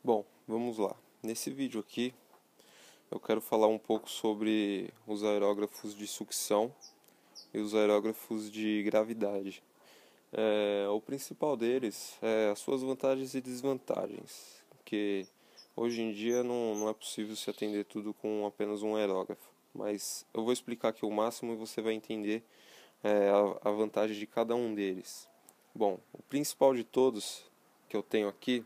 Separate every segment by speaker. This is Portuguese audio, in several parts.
Speaker 1: Bom, vamos lá. Nesse vídeo aqui eu quero falar um pouco sobre os aerógrafos de sucção e os aerógrafos de gravidade. O principal deles é as suas vantagens e desvantagens, porque hoje em dia não é possível se atender tudo com apenas um aerógrafo, mas eu vou explicar aqui o máximo e você vai entender a vantagem de cada um deles. Bom, o principal de todos que eu tenho aqui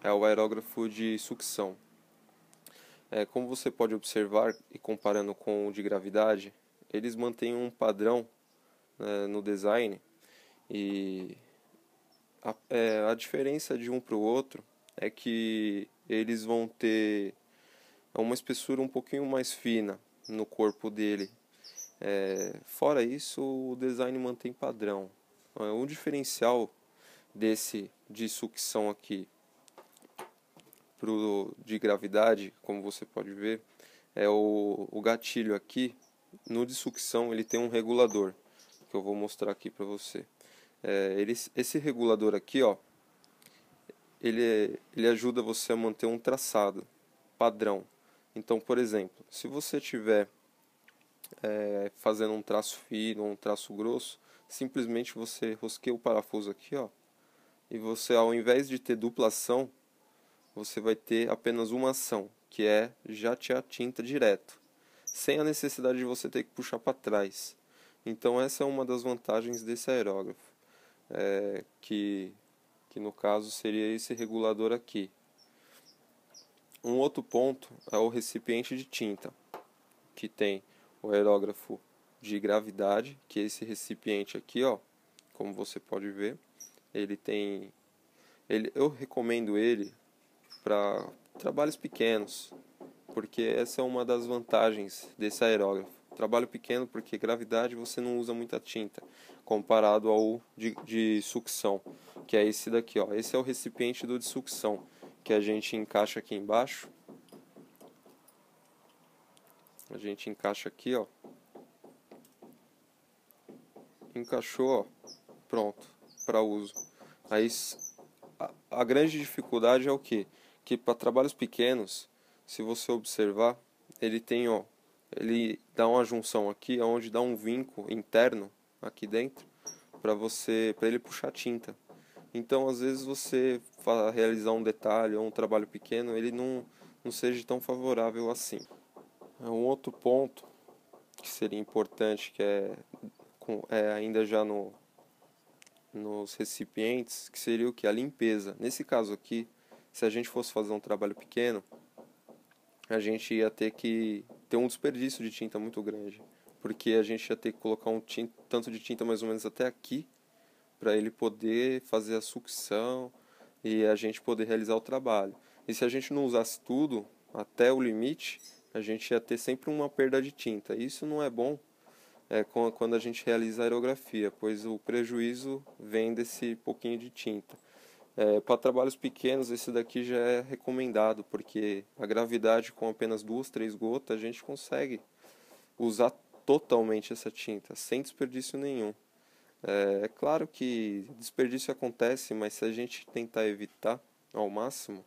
Speaker 1: é o aerógrafo de sucção. Como você pode observar, e comparando com o de gravidade, eles mantêm um padrão, no design, e a diferença de um para o outro é que eles vão ter uma espessura um pouquinho mais fina no corpo dele. Fora isso, o design mantém padrão. O diferencial desse de sucção aqui pro de gravidade, como você pode ver, é o gatilho aqui. No de sucção ele tem um regulador que eu vou mostrar aqui para você. Esse regulador aqui, ó, ele ajuda você a manter um traçado padrão. Então, por exemplo, se você estiver fazendo um traço fino ou um traço grosso, simplesmente você rosqueia o parafuso aqui, ó, e você, ao invés de ter dupla ação, você vai ter apenas uma ação, que é jatear tinta direto, sem a necessidade de você ter que puxar para trás. Então essa é uma das vantagens desse aerógrafo, que no caso seria esse regulador aqui. Um outro ponto é o recipiente de tinta, que tem o aerógrafo de gravidade, que é esse recipiente aqui, ó, como você pode ver. Eu recomendo ele para trabalhos pequenos, porque essa é uma das vantagens desse aerógrafo. Trabalho pequeno porque gravidade você não usa muita tinta, comparado ao de sucção, que é esse daqui, ó. Esse é o recipiente do de sucção, que a gente encaixa aqui embaixo. A gente encaixa aqui, ó. Encaixou, ó. Pronto, para uso. Aí a grande dificuldade é o quê? Que para trabalhos pequenos, se você observar, ele tem, ó, ele dá uma junção aqui, onde dá um vinco interno aqui dentro para ele puxar tinta. Então, às vezes você realizar um detalhe ou um trabalho pequeno, ele não seja tão favorável assim. Um outro ponto que seria importante, que é ainda já nos recipientes, que seria o que? A limpeza. Nesse caso aqui, se a gente fosse fazer um trabalho pequeno, a gente ia ter que ter um desperdício de tinta muito grande, porque a gente ia ter que colocar tanto de tinta mais ou menos até aqui, para ele poder fazer a sucção e a gente poder realizar o trabalho. E se a gente não usasse tudo até o limite, a gente ia ter sempre uma perda de tinta. Isso não é bom quando a gente realiza a aerografia, pois o prejuízo vem desse pouquinho de tinta. Para trabalhos pequenos, esse daqui já é recomendado, porque a gravidade com apenas 2, 3 gotas, a gente consegue usar totalmente essa tinta, sem desperdício nenhum. É claro que desperdício acontece, mas se a gente tentar evitar ao máximo,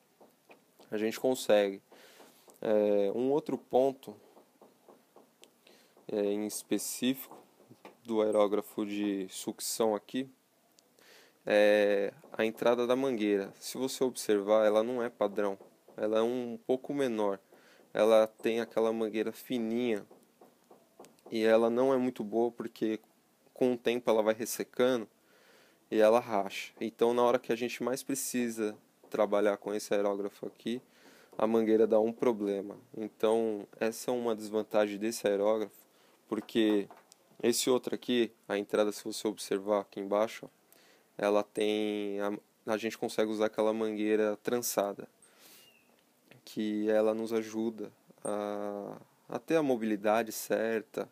Speaker 1: a gente consegue. Um outro ponto em específico do aerógrafo de sucção aqui é a entrada da mangueira. Se você observar, ela não é padrão, ela é um pouco menor. Ela tem aquela mangueira fininha e ela não é muito boa porque com o tempo ela vai ressecando e ela racha. Então, na hora que a gente mais precisa trabalhar com esse aerógrafo aqui, a mangueira dá um problema. Então, essa é uma desvantagem desse aerógrafo, porque esse outro aqui, a entrada, se você observar aqui embaixo, ela tem a gente consegue usar aquela mangueira trançada, que ela nos ajuda a ter a mobilidade certa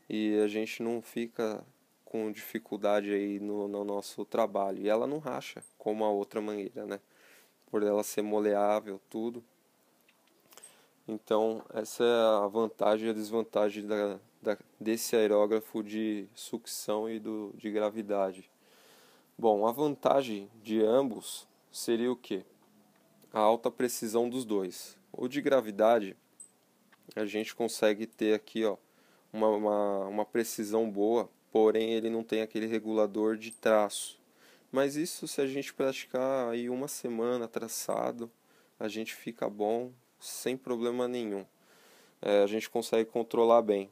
Speaker 1: e a gente não fica com dificuldade aí no nosso trabalho. E ela não racha como a outra mangueira, né? Por ela ser moleável, tudo. Então, essa é a vantagem e a desvantagem desse aerógrafo de sucção e de gravidade. Bom, a vantagem de ambos seria o quê? a alta precisão dos dois. O de gravidade, a gente consegue ter aqui, ó, uma precisão boa, porém ele não tem aquele regulador de traço. Mas isso, se a gente praticar aí uma semana traçado, a gente fica bom sem problema nenhum. A gente consegue controlar bem.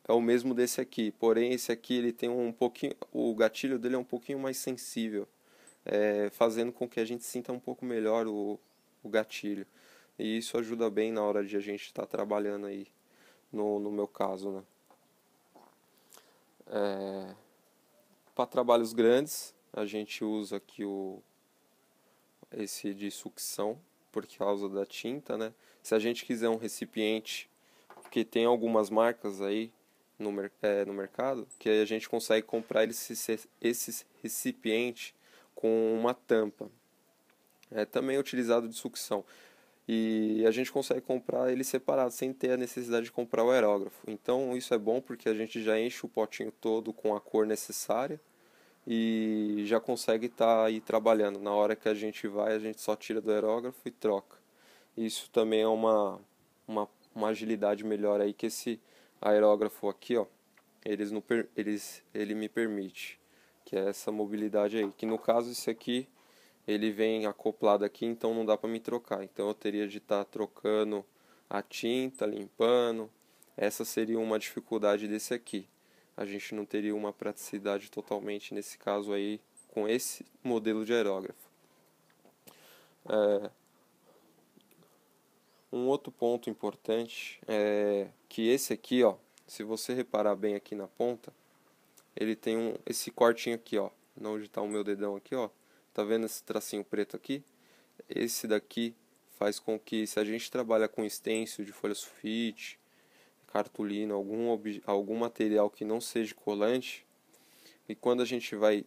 Speaker 1: É o mesmo desse aqui, porém esse aqui ele tem um pouquinho, o gatilho dele é um pouquinho mais sensível, fazendo com que a gente sinta um pouco melhor o gatilho. E isso ajuda bem na hora de a gente estar trabalhando aí, no meu caso, né? Para trabalhos grandes, a gente usa aqui esse de sucção, por causa da tinta, né? Se a gente quiser um recipiente, que tem algumas marcas aí no mercado, que aí a gente consegue comprar esse recipiente com uma tampa. É também utilizado de sucção. E a gente consegue comprar ele separado, sem ter a necessidade de comprar o aerógrafo. Então isso é bom porque a gente já enche o potinho todo com a cor necessária e já consegue estar aí trabalhando. Na hora que a gente vai, a gente só tira do aerógrafo e troca. Isso também é uma agilidade melhor aí que esse aerógrafo aqui, ó, ele me permite, que é essa mobilidade aí. Que no caso esse aqui, ele vem acoplado aqui, então não dá para me trocar. Então eu teria de estar trocando a tinta, limpando. Essa seria uma dificuldade desse aqui. A gente não teria uma praticidade totalmente nesse caso aí com esse modelo de aerógrafo. Um outro ponto importante é que esse aqui, ó, se você reparar bem aqui na ponta, ele tem esse cortinho aqui, ó, onde está o meu dedão aqui, ó. Tá vendo esse tracinho preto aqui? Esse daqui faz com que, se a gente trabalha com stencil de folha sulfite, cartolina, algum material que não seja colante, e quando a gente vai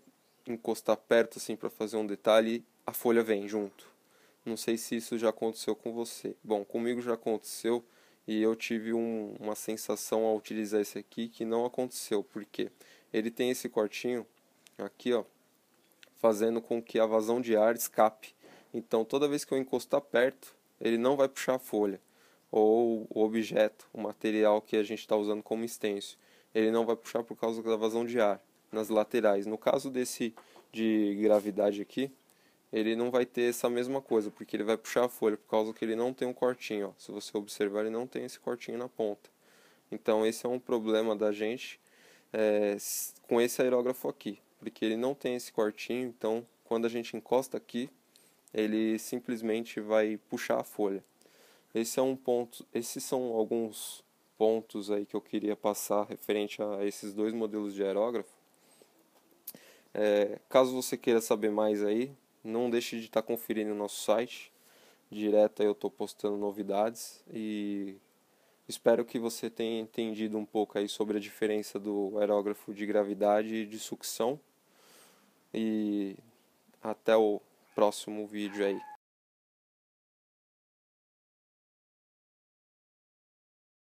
Speaker 1: encostar perto assim para fazer um detalhe, a folha vem junto. Não sei se isso já aconteceu com você. Bom, comigo já aconteceu e eu tive uma sensação ao utilizar esse aqui que não aconteceu, porque ele tem esse cortinho aqui, ó, fazendo com que a vazão de ar escape. Então, toda vez que eu encostar perto, ele não vai puxar a folha ou o objeto, o material que a gente está usando como stencil. Ele não vai puxar por causa da vazão de ar nas laterais. No caso desse de gravidade aqui, ele não vai ter essa mesma coisa, porque ele vai puxar a folha, por causa que ele não tem um cortinho, ó. Se você observar, ele não tem esse cortinho na ponta. Então esse é um problema da gente com esse aerógrafo aqui, porque ele não tem esse cortinho, então quando a gente encosta aqui, ele simplesmente vai puxar a folha. Esse é um ponto, esses são alguns pontos aí que eu queria passar referente a esses dois modelos de aerógrafo. Caso você queira saber mais aí, não deixe de estar conferindo o nosso site. Direto eu estou postando novidades e espero que você tenha entendido um pouco aí sobre a diferença do aerógrafo de gravidade e de sucção. E até o próximo vídeo aí.